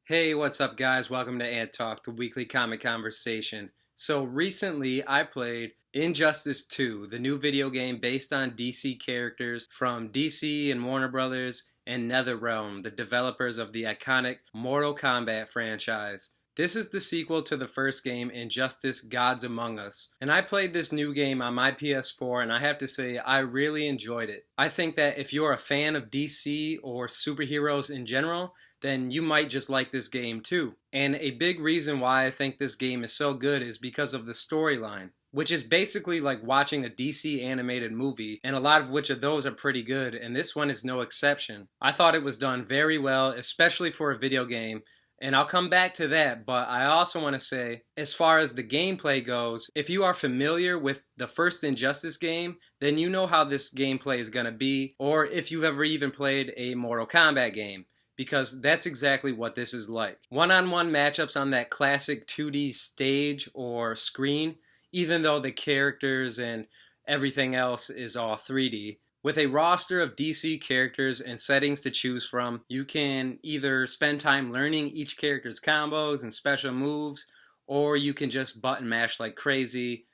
Hey, what's up guys? Welcome to AnTalk, the weekly comic conversation. So recently I played Injustice 2, the new video game based on DC characters from DC and Warner Brothers and NetherRealm, the developers of the iconic Mortal Kombat franchise. This is the sequel to the first game, Injustice Gods Among Us. And I played this new game on my PS4 and I have to say I really enjoyed it. I think that if you're a fan of DC or superheroes in general, then you might just like this game too. And a big reason why I think this game is so good is because of the storyline, which is basically like watching a DC animated movie, and a lot of which of those are pretty good, and this one is no exception. I thought it was done very well, especially for a video game, and I'll come back to that, but I also want to say, as far as the gameplay goes, if you are familiar with the first Injustice game, then you know how this gameplay is going to be, or if you've ever even played a Mortal Kombat game, because that's exactly what this is like. One-on-one matchups on that classic 2D stage or screen, even though the characters and everything else is all 3D. With a roster of DC characters and settings to choose from, you can either spend time learning each character's combos and special moves, or you can just button mash like crazy.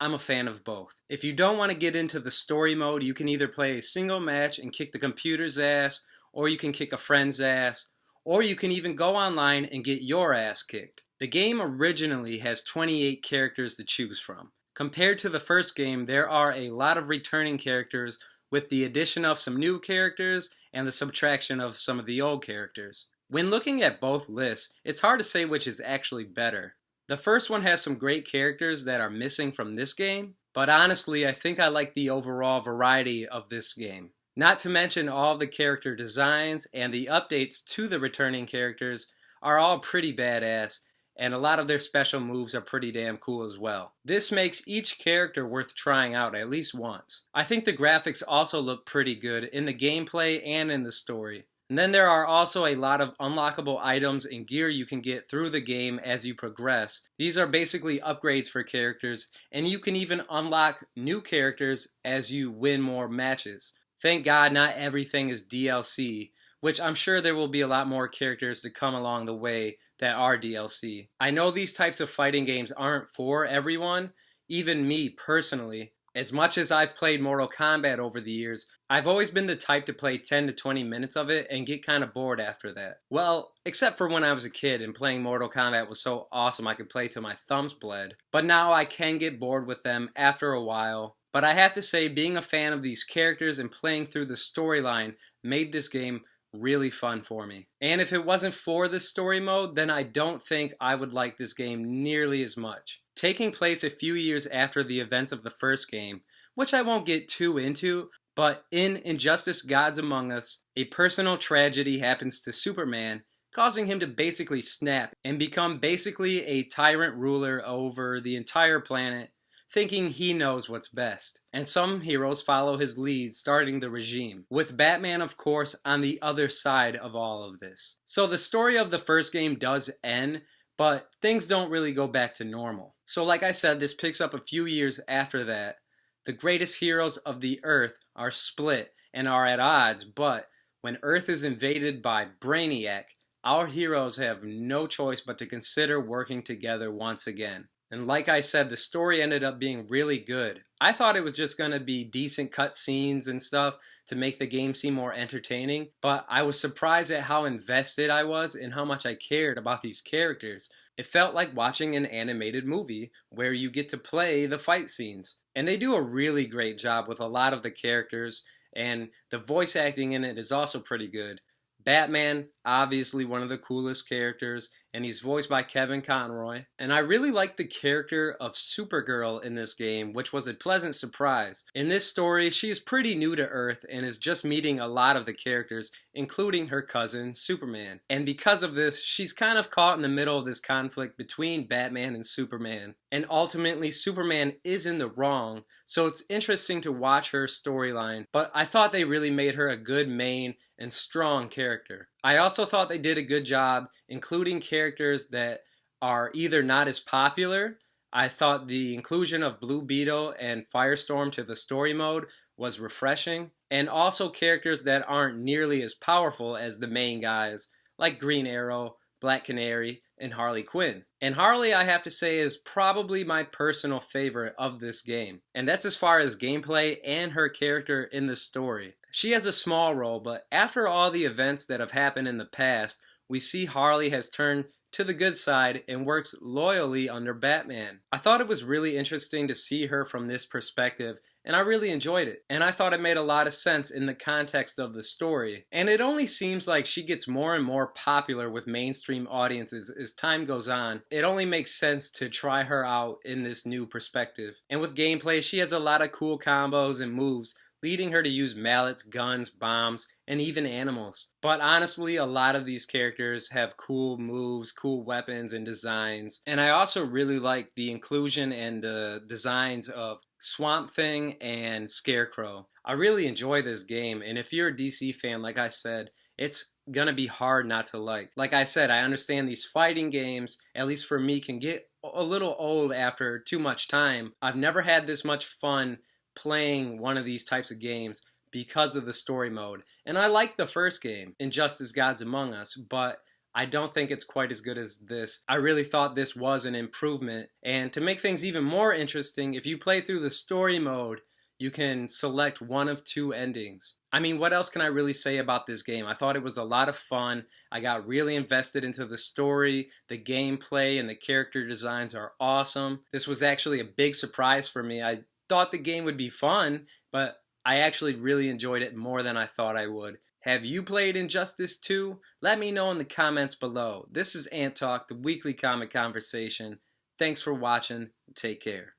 I'm a fan of both. If you don't want to get into the story mode, you can either play a single match and kick the computer's ass, or you can kick a friend's ass, or you can even go online and get your ass kicked. The game originally has 28 characters to choose from. Compared to the first game, there are a lot of returning characters with the addition of some new characters and the subtraction of some of the old characters. When looking at both lists, it's hard to say which is actually better. The first one has some great characters that are missing from this game, but honestly, I think I like the overall variety of this game. Not to mention all the character designs and the updates to the returning characters are all pretty badass, and a lot of their special moves are pretty damn cool as well. This makes each character worth trying out at least once. I think the graphics also look pretty good in the gameplay and in the story. And then there are also a lot of unlockable items and gear you can get through the game as you progress. These are basically upgrades for characters, and you can even unlock new characters as you win more matches. Thank God not everything is DLC, which I'm sure there will be a lot more characters to come along the way that are DLC. I know these types of fighting games aren't for everyone, even me personally. As much as I've played Mortal Kombat over the years, I've always been the type to play 10 to 20 minutes of it and get kind of bored after that. Well, except for when I was a kid and playing Mortal Kombat was so awesome I could play till my thumbs bled. But now I can get bored with them after a while. But I have to say, being a fan of these characters and playing through the storyline made this game really fun for me. And if it wasn't for the story mode, then I don't think I would like this game nearly as much. Taking place a few years after the events of the first game, which I won't get too into, but in Injustice Gods Among Us, a personal tragedy happens to Superman, causing him to basically snap and become basically a tyrant ruler over the entire planet, thinking he knows what's best. And some heroes follow his lead, starting the regime, with Batman, of course, on the other side of all of this. So the story of the first game does end, but things don't really go back to normal. So like I said, this picks up a few years after that. The greatest heroes of the Earth are split and are at odds, but when Earth is invaded by Brainiac, our heroes have no choice but to consider working together once again. And like I said, the story ended up being really good. I thought it was just going to be decent cutscenes and stuff to make the game seem more entertaining, but I was surprised at how invested I was and how much I cared about these characters. It felt like watching an animated movie where you get to play the fight scenes. And they do a really great job with a lot of the characters, and the voice acting in it is also pretty good. Batman, obviously one of the coolest characters, and he's voiced by Kevin Conroy. And I really like the character of Supergirl in this game, which was a pleasant surprise. In this story, she is pretty new to Earth and is just meeting a lot of the characters, including her cousin, Superman. And because of this, she's kind of caught in the middle of this conflict between Batman and Superman. And ultimately, Superman is in the wrong, so it's interesting to watch her storyline, but I thought they really made her a good main and strong character. I also thought they did a good job including characters that are either not as popular. I thought the inclusion of Blue Beetle and Firestorm to the story mode was refreshing, and also characters that aren't nearly as powerful as the main guys, like Green Arrow, Black Canary, and Harley Quinn. And Harley, I have to say, is probably my personal favorite of this game. And that's as far as gameplay and her character in the story. She has a small role, but after all the events that have happened in the past, we see Harley has turned to the good side and works loyally under Batman. I thought it was really interesting to see her from this perspective, and I really enjoyed it. And I thought it made a lot of sense in the context of the story. And it only seems like she gets more and more popular with mainstream audiences as time goes on. It only makes sense to try her out in this new perspective. And with gameplay, she has a lot of cool combos and moves, leading her to use mallets, guns, bombs, and even animals. But honestly, a lot of these characters have cool moves, cool weapons, and designs. And I also really like the inclusion and the designs of Swamp Thing and Scarecrow. I really enjoy this game, and if you're a DC fan, like I said, it's gonna be hard not to like. Like I said, I understand these fighting games, at least for me, can get a little old after too much time. I've never had this much fun playing one of these types of games because of the story mode. And I like the first game, Injustice Gods Among Us, but I don't think it's quite as good as this. I really thought this was an improvement. And to make things even more interesting, if you play through the story mode, you can select one of two endings. I mean, what else can I really say about this game? I thought it was a lot of fun. I got really invested into the story. The gameplay and the character designs are awesome. This was actually a big surprise for me. I thought the game would be fun, but I actually really enjoyed it more than I thought I would. Have you played Injustice 2? Let me know in the comments below. This is AnTalk, the weekly comic conversation. Thanks for watching. Take care.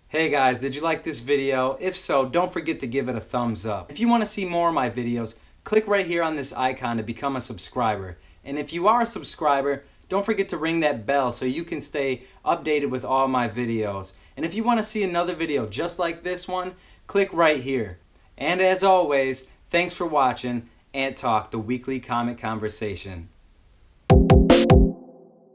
Hey guys, did you like this video? If so, don't forget to give it a thumbs up. If you want to see more of my videos, click right here on this icon to become a subscriber. And if you are a subscriber, don't forget to ring that bell so you can stay updated with all my videos. And if you want to see another video just like this one, click right here. And as always, thanks for watching AnTalk, the weekly comic conversation.